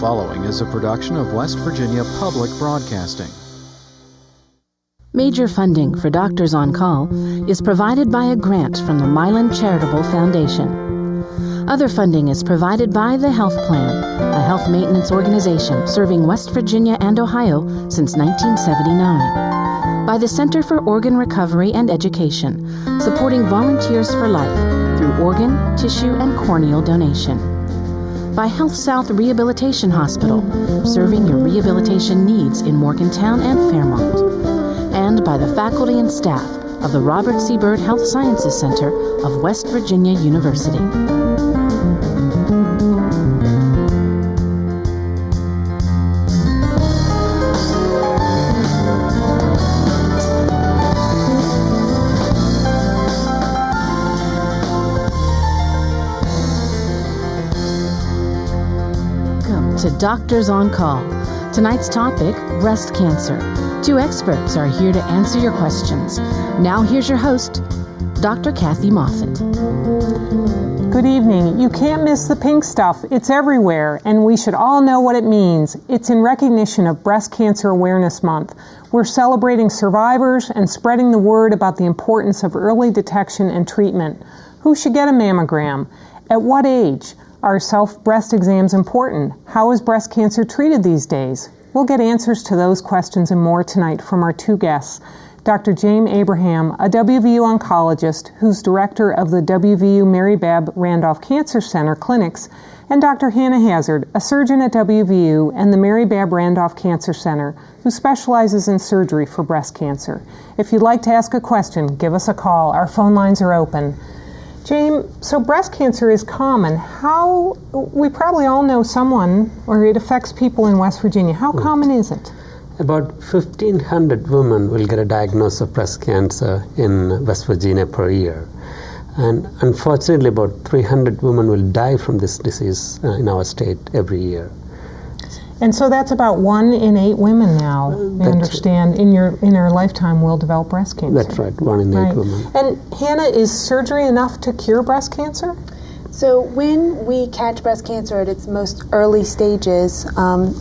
following is a production of West Virginia Public Broadcasting. Major funding for Doctors on Call is provided by a grant from the Milan Charitable Foundation. Other funding is provided by the Health Plan, a health maintenance organization serving West Virginia and Ohio since 1979. By the Center for Organ Recovery and Education, supporting Volunteers for Life through organ, tissue, and corneal donation. By Health South Rehabilitation Hospital, serving your rehabilitation needs in Morgantown and Fairmont. And by the faculty and staff of the Robert C. Byrd Health Sciences Center of West Virginia University. Welcome to Doctors on Call. Tonight's topic, breast cancer. Two experts are here to answer your questions. Now here's your host, Dr. Kathy Moffitt. Good evening. You can't miss the pink stuff. It's everywhere, and we should all know what it means. It's in recognition of Breast Cancer Awareness Month. We're celebrating survivors and spreading the word about the importance of early detection and treatment. Who should get a mammogram? At what age? Are self-breast exams important? How is breast cancer treated these days? We'll get answers to those questions and more tonight from our two guests, Dr. James Abraham, a WVU oncologist who's director of the WVU Mary Babb Randolph Cancer Center clinics, and Dr. Hannah Hazard, a surgeon at WVU and the Mary Babb Randolph Cancer Center, who specializes in surgery for breast cancer. If you'd like to ask a question, give us a call. Our phone lines are open. James, so breast cancer is common. We probably all know someone, or it affects people in West Virginia. How common is it? About 1,500 women will get a diagnosis of breast cancer in West Virginia per year. And unfortunately, about 300 women will die from this disease in our state every year. And so that's about 1 in 8 women now, I understand, in our lifetime will develop breast cancer. That's right, 1 in 8 women. And Hannah, is surgery enough to cure breast cancer? So when we catch breast cancer at its most early stages,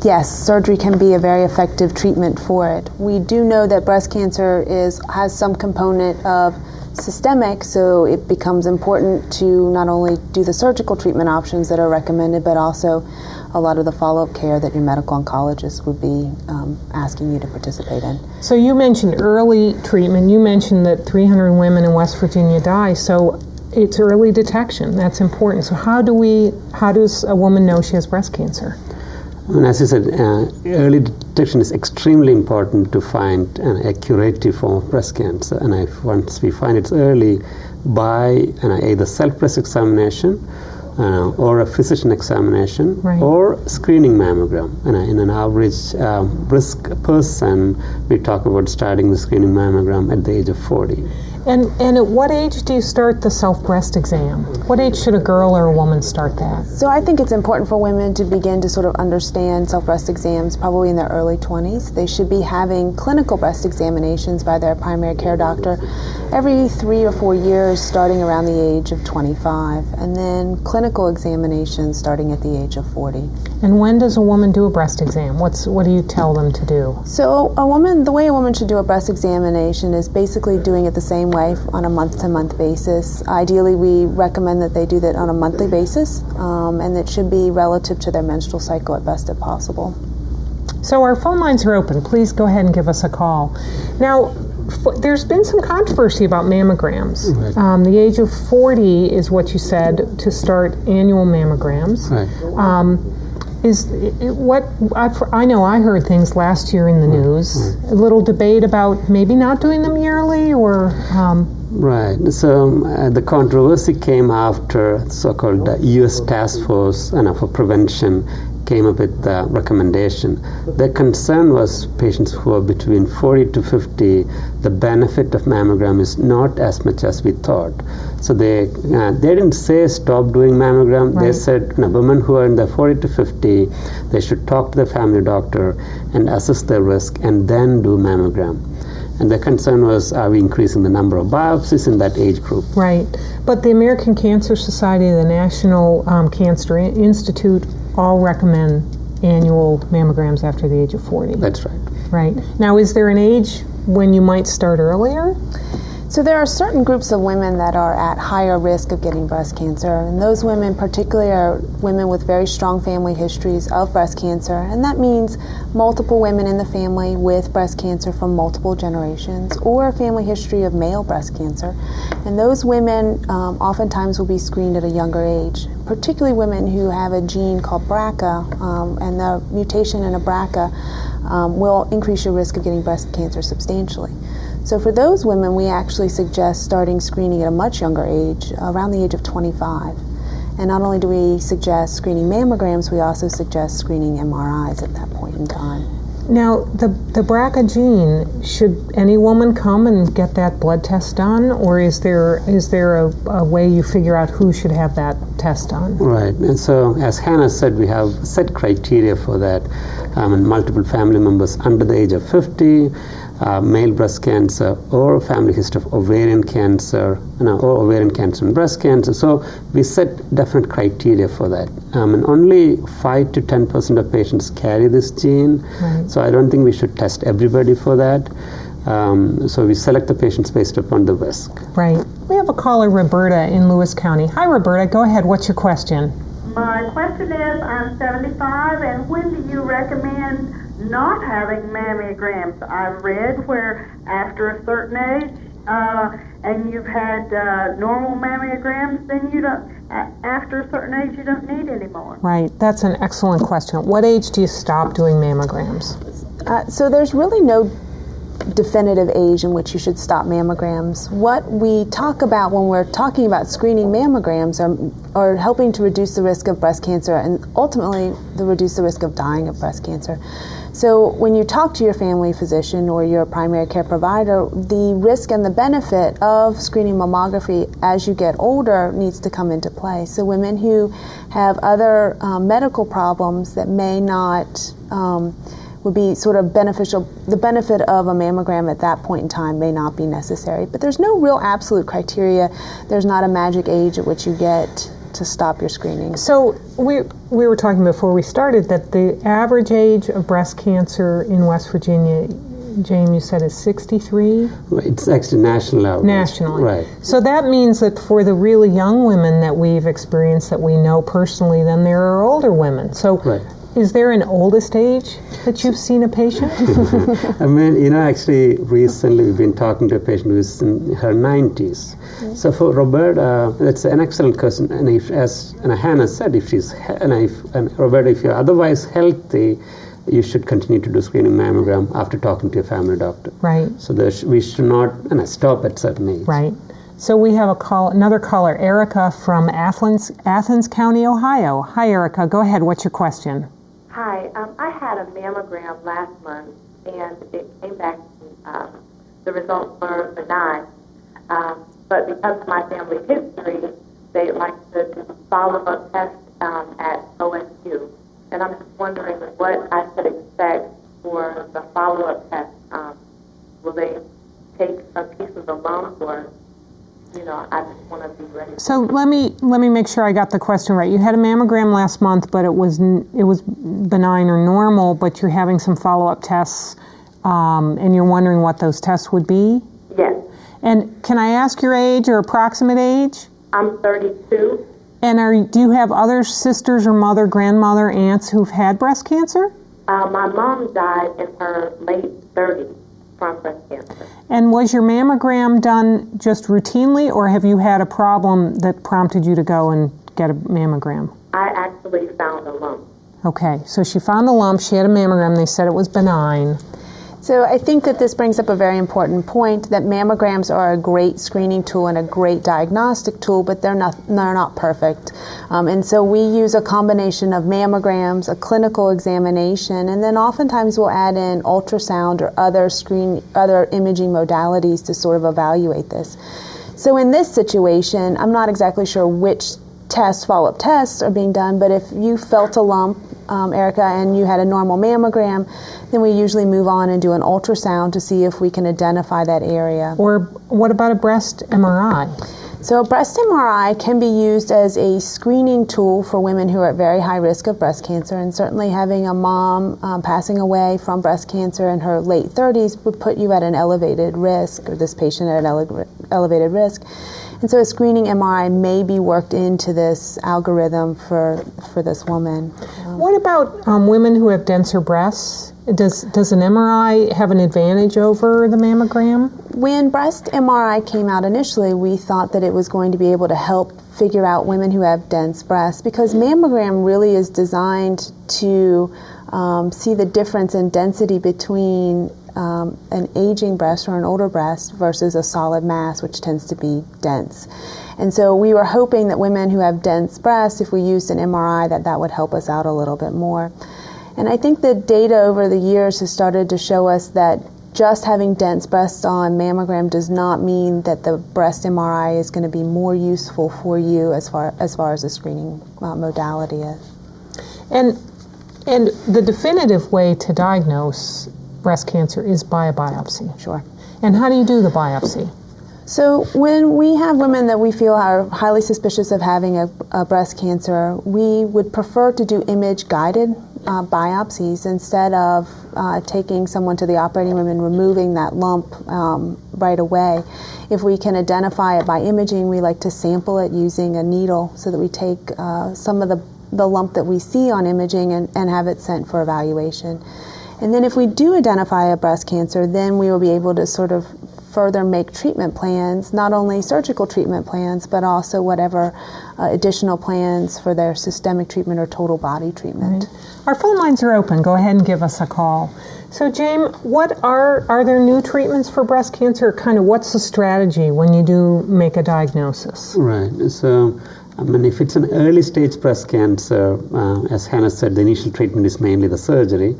yes, surgery can be a very effective treatment for it. We do know that breast cancer has some component of systemic, so it becomes important to not only do the surgical treatment options that are recommended, but also a lot of the follow-up care that your medical oncologist would be asking you to participate in. So you mentioned early treatment. You mentioned that 300 women in West Virginia die, so it's early detection. That's important. So how does a woman know she has breast cancer? And as you said, early detection is extremely important to find a curative form of breast cancer. And once we find it's early by either self-breast examination or a physician examination, right, or screening mammogram. And in an average risk person, we talk about starting the screening mammogram at the age of 40. And at what age do you start the self-breast exam? What age should a girl or a woman start that? So I think it's important for women to begin to sort of understand self-breast exams probably in their early 20s. They should be having clinical breast examinations by their primary care doctor every 3 or 4 years, starting around the age of 25, and then clinical examinations starting at the age of 40. And when does a woman do a breast exam? What do you tell them to do? So the way a woman should do a breast examination is basically doing it the same way on a month-to-month basis. Ideally, we recommend that they do that on a monthly basis, and it should be relative to their menstrual cycle at best if possible. So our phone lines are open. Please go ahead and give us a call. Now, there's been some controversy about mammograms. Right. The age of 40 is what you said to start annual mammograms. Right. I know I heard things last year in the news, a little debate about maybe not doing them yearly or... Right. So the controversy came after so-called U.S. Task Force for Prevention came up with the recommendation. The concern was patients who are between 40 to 50, the benefit of mammogram is not as much as we thought. So they didn't say stop doing mammogram. Right. They said women who are in the 40 to 50, they should talk to their family doctor and assess their risk and then do mammogram. And the concern was, are we increasing the number of biopsies in that age group? Right. But the American Cancer Society, the National Cancer Institute, all recommend annual mammograms after the age of 40. That's right. Right. Now, is there an age when you might start earlier? So there are certain groups of women that are at higher risk of getting breast cancer, and those women particularly are women with very strong family histories of breast cancer, and that means multiple women in the family with breast cancer from multiple generations, or a family history of male breast cancer. And those women oftentimes will be screened at a younger age, particularly women who have a gene called BRCA, and the mutation in a BRCA will increase your risk of getting breast cancer substantially. So for those women, we actually suggest starting screening at a much younger age, around the age of 25. And not only do we suggest screening mammograms, we also suggest screening MRIs at that point in time. Now, the BRCA gene, should any woman come and get that blood test done, or is there a way you figure out who should have that test done? Right, and so as Hannah said, we have set criteria for that. And multiple family members under the age of 50, male breast cancer, or family history of ovarian cancer, or ovarian cancer and breast cancer. So we set definite criteria for that. And only 5 to 10% of patients carry this gene. Right. So I don't think we should test everybody for that. So we select the patients based upon the risk. Right. We have a caller, Roberta, in Lewis County. Hi, Roberta. Go ahead. What's your question? My question is, I'm 75, and when do you recommend not having mammograms? I've read where after a certain age, and you've had normal mammograms, then you don't. After a certain age, you don't need any more. Right. That's an excellent question. What age do you stop doing mammograms? So there's really no definitive age in which you should stop mammograms. What we talk about when we're talking about screening mammograms are helping to reduce the risk of breast cancer and ultimately reduce the risk of dying of breast cancer. So when you talk to your family physician or your primary care provider, the risk and the benefit of screening mammography as you get older needs to come into play. So women who have other medical problems that may not would be sort of beneficial, the benefit of a mammogram at that point in time may not be necessary. But there's no real absolute criteria. There's not a magic age at which you get to stop your screening. So we were talking before we started that the average age of breast cancer in West Virginia, James, you said is 63? It's actually national average. Nationally. Right. So that means that for the really young women that we've experienced, that we know personally, then there are older women. So Right. Is there an oldest age that you've seen a patient? I mean, actually recently we've been talking to a patient who's in her 90s. Mm-hmm. So for Roberta, that's an excellent question. And if, as Hannah said, if Roberta, if you're otherwise healthy, you should continue to do screening mammogram after talking to your family doctor. Right. So we should not stop at certain age. Right. So we have another caller, Erica from Athens County, Ohio. Hi, Erica. Go ahead. What's your question? Hi, I had a mammogram last month, and it came back, the results were benign. But because of my family history, they like to do follow-up tests at OSU. And I'm just wondering what I should expect for the follow-up test. Will they take a piece of the lump, or I just want to be ready. So let me make sure I got the question right. You had a mammogram last month, but it was benign or normal, but you're having some follow-up tests, and you're wondering what those tests would be? Yes. And can I ask your age or approximate age? I'm 32. And do you have other sisters or mother, grandmother, aunts who've had breast cancer? My mom died in her late 30s. From breast cancer. And was your mammogram done just routinely, or have you had a problem that prompted you to go and get a mammogram? I actually found a lump. Okay, so she found the lump, she had a mammogram, they said it was benign. So I think that this brings up a very important point, that mammograms are a great screening tool and a great diagnostic tool, but they're not perfect. And so we use a combination of mammograms, a clinical examination, and then oftentimes we'll add in ultrasound or other imaging modalities to sort of evaluate this. So in this situation, I'm not exactly sure which follow-up tests are being done, but if you felt a lump, Erica, and you had a normal mammogram, then we usually move on and do an ultrasound to see if we can identify that area. Or what about a breast MRI? So a breast MRI can be used as a screening tool for women who are at very high risk of breast cancer, and certainly having a mom passing away from breast cancer in her late 30s would put you at an elevated risk, or this patient at an elevated risk. And so a screening MRI may be worked into this algorithm for this woman. What about women who have denser breasts? Does an MRI have an advantage over the mammogram? When breast MRI came out initially, we thought that it was going to be able to help figure out women who have dense breasts, because mammogram really is designed to see the difference in density between an aging breast or an older breast versus a solid mass, which tends to be dense. And so we were hoping that women who have dense breasts, if we used an MRI, that would help us out a little bit more. And I think the data over the years has started to show us that just having dense breasts on mammogram does not mean that the breast MRI is going to be more useful for you as far as the screening modality is. And the definitive way to diagnose breast cancer is by a biopsy. Sure. And how do you do the biopsy? So when we have women that we feel are highly suspicious of having a breast cancer, we would prefer to do image-guided biopsies instead of taking someone to the operating room and removing that lump right away. If we can identify it by imaging, we like to sample it using a needle so that we take some of the lump that we see on imaging and have it sent for evaluation. And then if we do identify a breast cancer, then we will be able to sort of further make treatment plans, not only surgical treatment plans, but also whatever additional plans for their systemic treatment or total body treatment. Right. Our phone lines are open. Go ahead and give us a call. So, James, what are there new treatments for breast cancer? Kind of what's the strategy when you do make a diagnosis? Right. So, if it's an early stage breast cancer, as Hannah said, the initial treatment is mainly the surgery.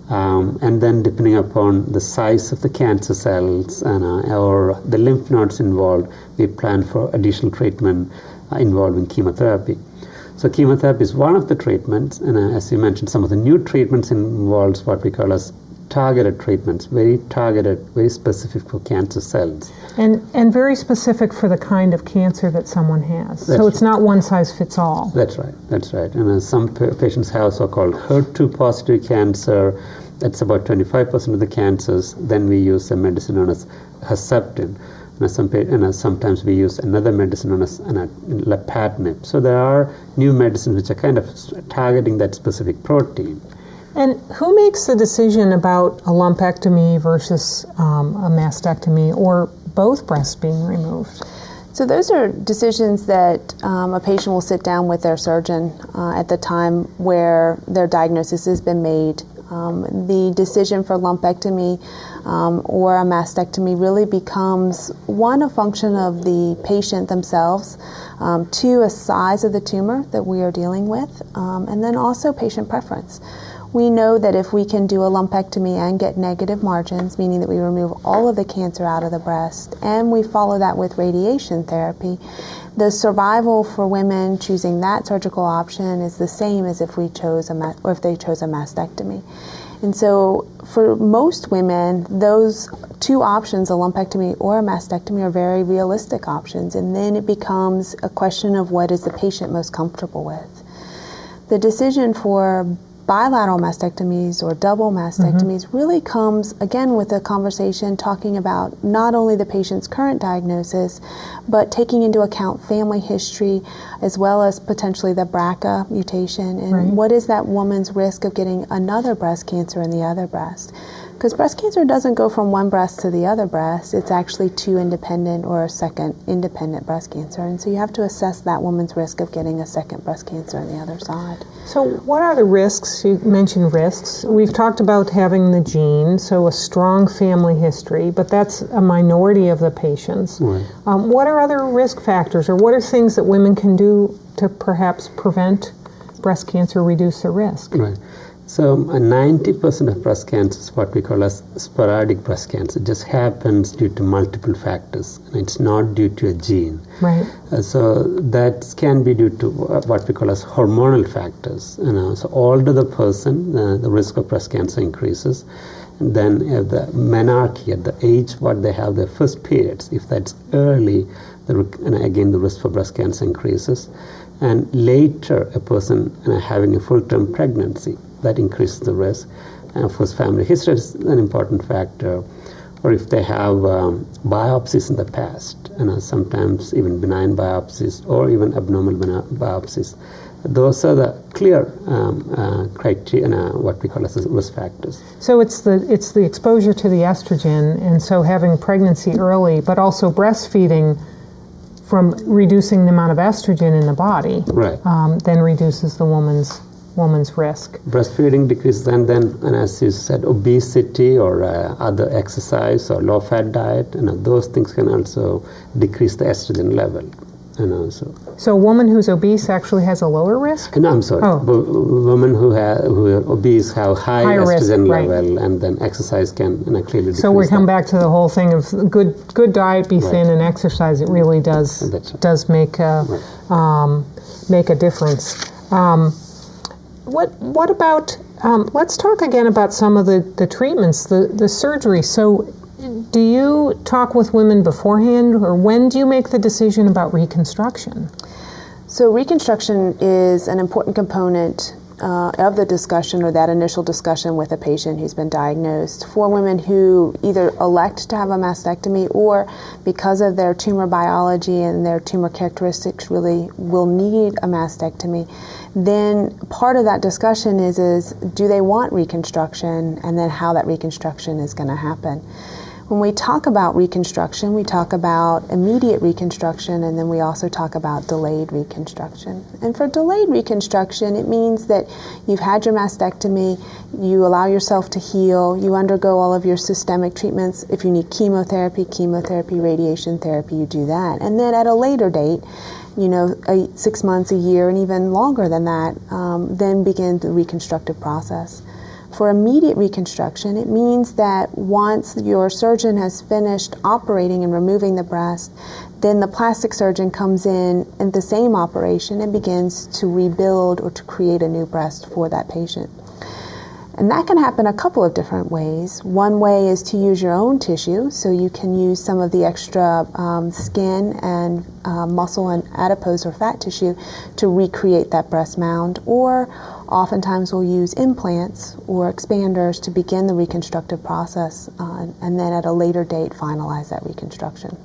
And then depending upon the size of the cancer cells or the lymph nodes involved, we plan for additional treatment involving chemotherapy. So chemotherapy is one of the treatments, and as you mentioned, some of the new treatments involves what we call as targeted treatments, very targeted, very specific for cancer cells. And very specific for the kind of cancer that someone has. So it's not one size fits all. That's right. And some patients have so-called HER2 positive cancer. That's about 25% of the cancers. Then we use a medicine known as Herceptin. And sometimes we use another medicine known as lapatinib. So there are new medicines which are kind of targeting that specific protein. And who makes the decision about a lumpectomy versus a mastectomy or both breasts being removed? So those are decisions that a patient will sit down with their surgeon at the time where their diagnosis has been made. The decision for lumpectomy or a mastectomy really becomes, one, a function of the patient themselves, two, a size of the tumor that we are dealing with, and then also patient preference. We know that if we can do a lumpectomy and get negative margins, meaning that we remove all of the cancer out of the breast, and we follow that with radiation therapy, the survival for women choosing that surgical option is the same as if we chose if they chose a mastectomy. And so for most women, those two options, a lumpectomy or a mastectomy, are very realistic options. And then it becomes a question of what is the patient most comfortable with. The decision for bilateral mastectomies or double mastectomies really comes, again, with a conversation talking about not only the patient's current diagnosis, but taking into account family history as well as potentially the BRCA mutation and what is that woman's risk of getting another breast cancer in the other breast. Because breast cancer doesn't go from one breast to the other breast. It's actually two independent or a second independent breast cancer. And so you have to assess that woman's risk of getting a second breast cancer on the other side. So what are the risks? You mentioned risks. We've talked about having the gene, so a strong family history, but that's a minority of the patients. Right. What are other risk factors, or what are things that women can do to perhaps prevent breast cancer, reduce the risk? Right. So 90% of breast cancer is what we call as sporadic breast cancer. It just happens due to multiple factors. And it's not due to a gene. Right. So that can be due to what we call as hormonal factors. So older the person, the risk of breast cancer increases. And then the menarche, at the age what they have their first periods, if that's early, again the risk for breast cancer increases. And later, a person having a full-term pregnancy, that increases the risk. And of course, family history is an important factor. Or if they have biopsies in the past, sometimes even benign biopsies or even abnormal biopsies. Those are the clear criteria, what we call as risk factors. So it's the exposure to the estrogen, and so having pregnancy early, but also breastfeeding from reducing the amount of estrogen in the body, right? Then reduces the woman's risk. Breastfeeding decreases, and then, and as you said, obesity or other exercise or low-fat diet, those things can also decrease the estrogen level. So a woman who's obese actually has a lower risk? No, I'm sorry. Women who are obese have higher estrogen risk, level, and then exercise can clearly decrease. So we come back to the whole thing of good diet, be thin, and exercise. It really does make a difference. What about? Let's talk again about some of the treatments, the surgery. So, do you talk with women beforehand, or when do you make the decision about reconstruction? So reconstruction is an important component of the discussion, or that initial discussion with a patient who's been diagnosed. For women who either elect to have a mastectomy or because of their tumor biology and their tumor characteristics really will need a mastectomy, then part of that discussion is do they want reconstruction, and then how that reconstruction is going to happen. When we talk about reconstruction, we talk about immediate reconstruction, and then we also talk about delayed reconstruction. And for delayed reconstruction, it means that you've had your mastectomy, you allow yourself to heal, you undergo all of your systemic treatments. If you need chemotherapy, radiation therapy, you do that. And then at a later date, 6 months, a year, and even longer than that, then begin the reconstructive process. For immediate reconstruction, it means that once your surgeon has finished operating and removing the breast, then the plastic surgeon comes in the same operation and begins to rebuild or to create a new breast for that patient. And that can happen a couple of different ways. One way is to use your own tissue, so you can use some of the extra skin and muscle and adipose or fat tissue to recreate that breast mound, or oftentimes we'll use implants or expanders to begin the reconstructive process and then at a later date finalize that reconstruction.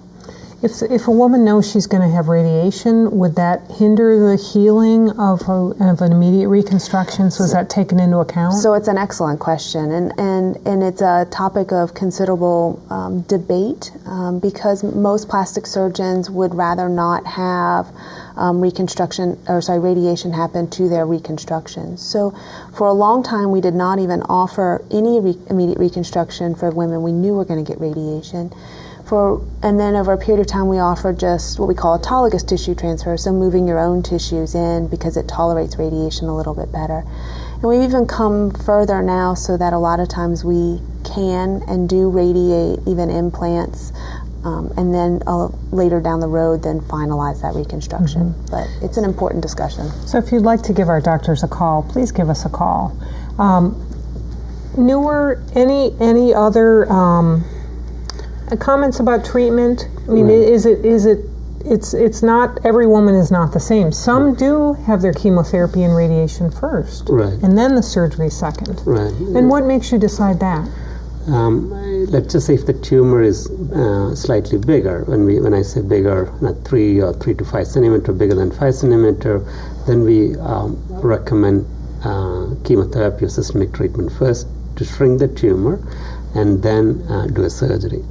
If a woman knows she's going to have radiation, would that hinder the healing of an immediate reconstruction? So is that taken into account? So it's an excellent question, and it's a topic of considerable debate because most plastic surgeons would rather not have radiation happen to their reconstruction. So for a long time we did not even offer any immediate reconstruction for women we knew were going to get radiation. And then over a period of time we offered just what we call autologous tissue transfer, so moving your own tissues in because it tolerates radiation a little bit better. And we've even come further now so that a lot of times we can and do radiate even implants and then later down the road then finalize that reconstruction. Mm-hmm. But it's an important discussion. So if you'd like to give our doctors a call, please give us a call. Any other comments about treatment? I mean, it's not, every woman is not the same. Some do have their chemotherapy and radiation first, and then the surgery second. Right. And what makes you decide that? Let's just say if the tumor is slightly bigger, when I say bigger, not 3 to 5 centimeter, bigger than 5 centimeter, then we recommend chemotherapy or systemic treatment first to shrink the tumor, and then do a surgery.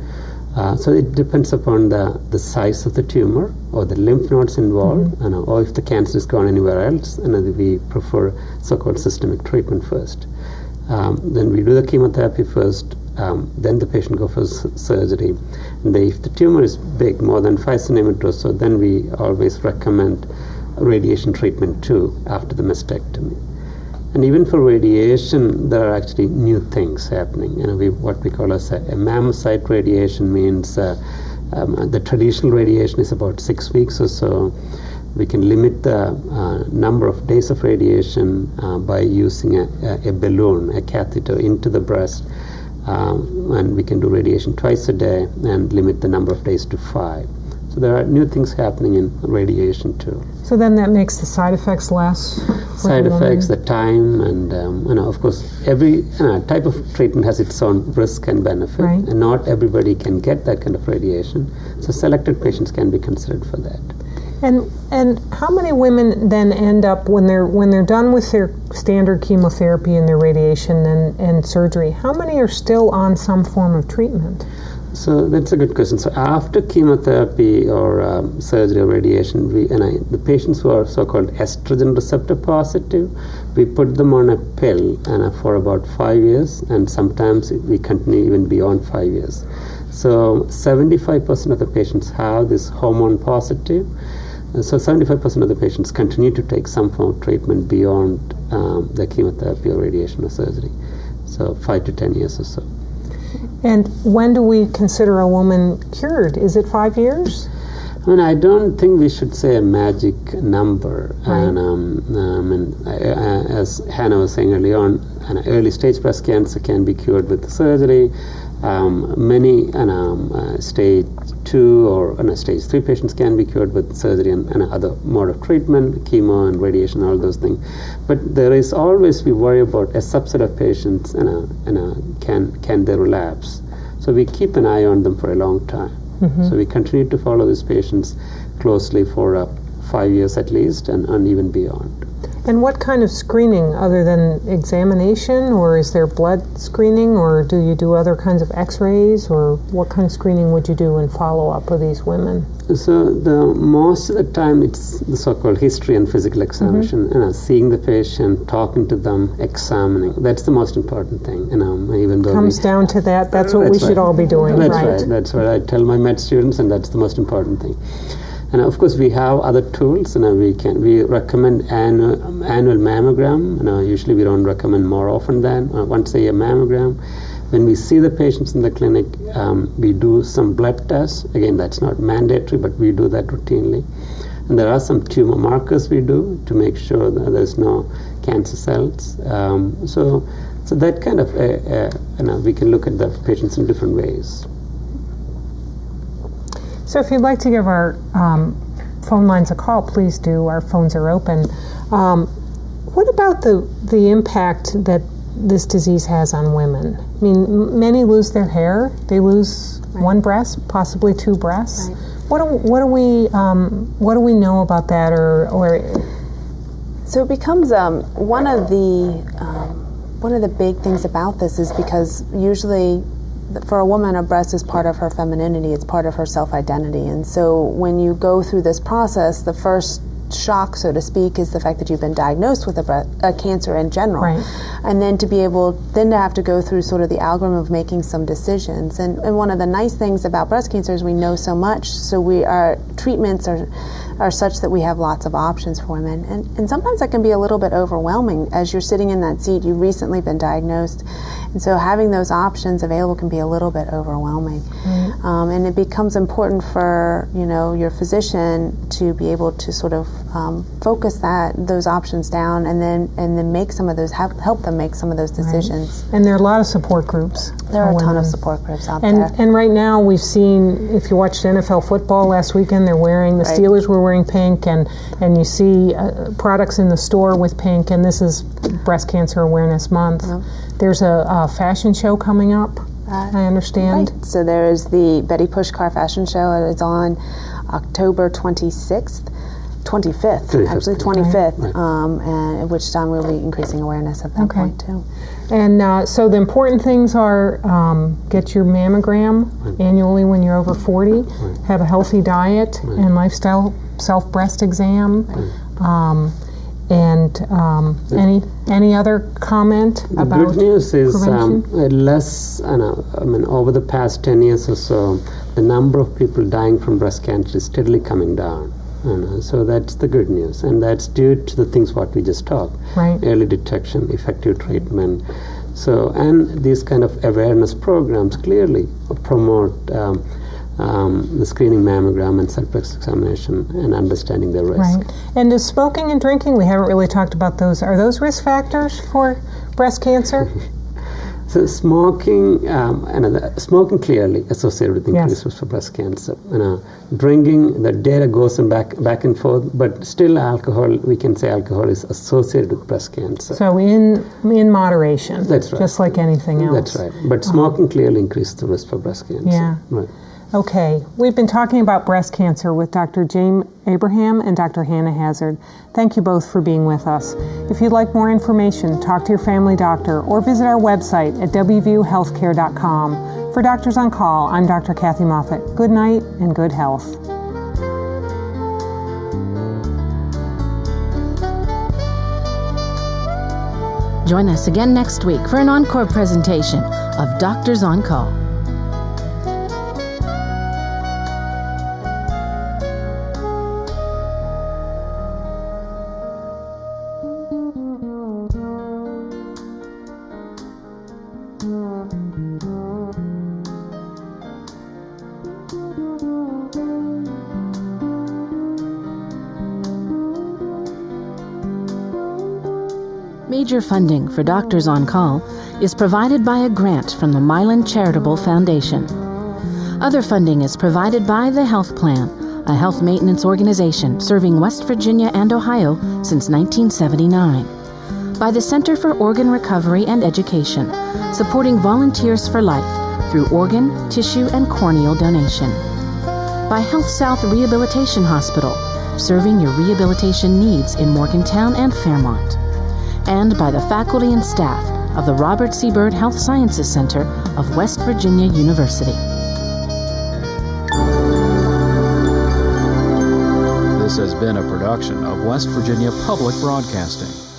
So it depends upon the size of the tumor or the lymph nodes involved, mm-hmm. Or if the cancer is gone anywhere else, we prefer so-called systemic treatment first. Then we do the chemotherapy first, then the patient goes for surgery. And if the tumor is big, more than 5 centimeters, so then we always recommend radiation treatment too after the mastectomy. And even for radiation, there are actually new things happening. What we call as a mammocyte radiation means the traditional radiation is about 6 weeks or so. We can limit the number of days of radiation by using a balloon, a catheter into the breast, and we can do radiation twice a day and limit the number of days to 5. So there are new things happening in radiation too. So then that makes the side effects less? Side effects, the time, and of course, every type of treatment has its own risk and benefit, right. and not everybody can get that kind of radiation. So selected patients can be considered for that. And how many women then end up when they're done with their standard chemotherapy and their radiation and surgery? How many are still on some form of treatment? So that's a good question. So after chemotherapy or surgery or radiation, the patients who are so-called estrogen receptor positive, we put them on a pill for about 5 years, and sometimes we continue even beyond 5 years. So 75% of the patients have this hormone positive. So 75% of the patients continue to take some form of treatment beyond the chemotherapy or radiation or surgery. So 5 to 10 years or so. And when do we consider a woman cured? Is it 5 years? I don't think we should say a magic number. Right. And as Hannah was saying earlier on, early stage breast cancer can be cured with surgery. Many stage 2 or stage 3 patients can be cured with surgery and other mode of treatment, chemo and radiation, all those things. But there is always, we worry about a subset of patients can they relapse. So we keep an eye on them for a long time. Mm-hmm. So we continue to follow these patients closely for 5 years at least and even beyond. And what kind of screening other than examination, or is there blood screening, or do you do other kinds of x-rays, or what kind of screening would you do in follow-up with these women? So most of the time it's the so-called history and physical examination, mm-hmm. Seeing the patient, talking to them, examining. That's the most important thing. Even though comes down to that, that's what we should all be doing. That's right. That's what I tell my med students, and that's the most important thing. And of course, we have other tools. We recommend annual mammogram. Usually, we don't recommend more often than once a year mammogram. When we see the patients in the clinic, we do some blood tests. Again, that's not mandatory, but we do that routinely. And there are some tumor markers we do to make sure that there's no cancer cells. So that kind of we can look at the patients in different ways. So if you'd like to give our phone lines a call, please do. Our phones are open. What about the impact that this disease has on women? I mean, many lose their hair. They lose right. one breast, possibly two breasts. Right. What do we know about that, or So it becomes one of the big things about this is because usually, for a woman, a breast is part of her femininity, it's part of her self-identity. And so when you go through this process, the first shock, so to speak, is the fact that you've been diagnosed with a cancer in general. Right. And then to be able to have to go through sort of the algorithm of making some decisions. And one of the nice things about breast cancer is we know so much, so our treatments are such that we have lots of options for women. And sometimes that can be a little bit overwhelming. As you're sitting in that seat, you've recently been diagnosed. And so having those options available can be a little bit overwhelming. Mm-hmm. And it becomes important for, your physician to be able to sort of focus those options down and then make some of those, help them make some of those decisions. Right. And there are a lot of support groups. There are a ton of support groups out there. And right now we've seen, if you watched NFL football last weekend, the Steelers were wearing pink, and you see products in the store with pink, and this is Breast Cancer Awareness Month. Yeah. There's a fashion show coming up, I understand. Right. So there is the Betty Pushkar fashion show. It's on October 25th, actually 25th, right. And at which time we'll be increasing awareness at that point too. And so the important things are get your mammogram annually when you're over 40, have a healthy diet and lifestyle, self-breast exam, and any other comment about prevention? The good news is over the past 10 years or so, the number of people dying from breast cancer is steadily coming down. So that's the good news, and that's due to the things what we just talked: early detection, effective treatment. So, and these kind of awareness programs clearly promote the screening mammogram and self-breast examination and understanding the risk. Right. And is smoking and drinking? We haven't really talked about those. Are those risk factors for breast cancer? So smoking, smoking clearly associated with increased risk for breast cancer. Drinking, the data goes back and forth, but still alcohol, we can say alcohol is associated with breast cancer. So in moderation. That's right. Just like anything else. That's right. But smoking clearly increases the risk for breast cancer. Yeah. Right. Okay, we've been talking about breast cancer with Dr. James Abraham and Dr. Hannah Hazard. Thank you both for being with us. If you'd like more information, talk to your family doctor or visit our website at wvuhealthcare.com. For Doctors on Call, I'm Dr. Kathy Moffat. Good night and good health. Join us again next week for an encore presentation of Doctors on Call. Major funding for Doctors on Call is provided by a grant from the Milan Charitable Foundation. Other funding is provided by the Health Plan, a health maintenance organization serving West Virginia and Ohio since 1979. By the Center for Organ Recovery and Education, supporting Volunteers for Life through organ, tissue, and corneal donation. By Health South Rehabilitation Hospital, serving your rehabilitation needs in Morgantown and Fairmont. And by the faculty and staff of the Robert C. Byrd Health Sciences Center of West Virginia University. This has been a production of West Virginia Public Broadcasting.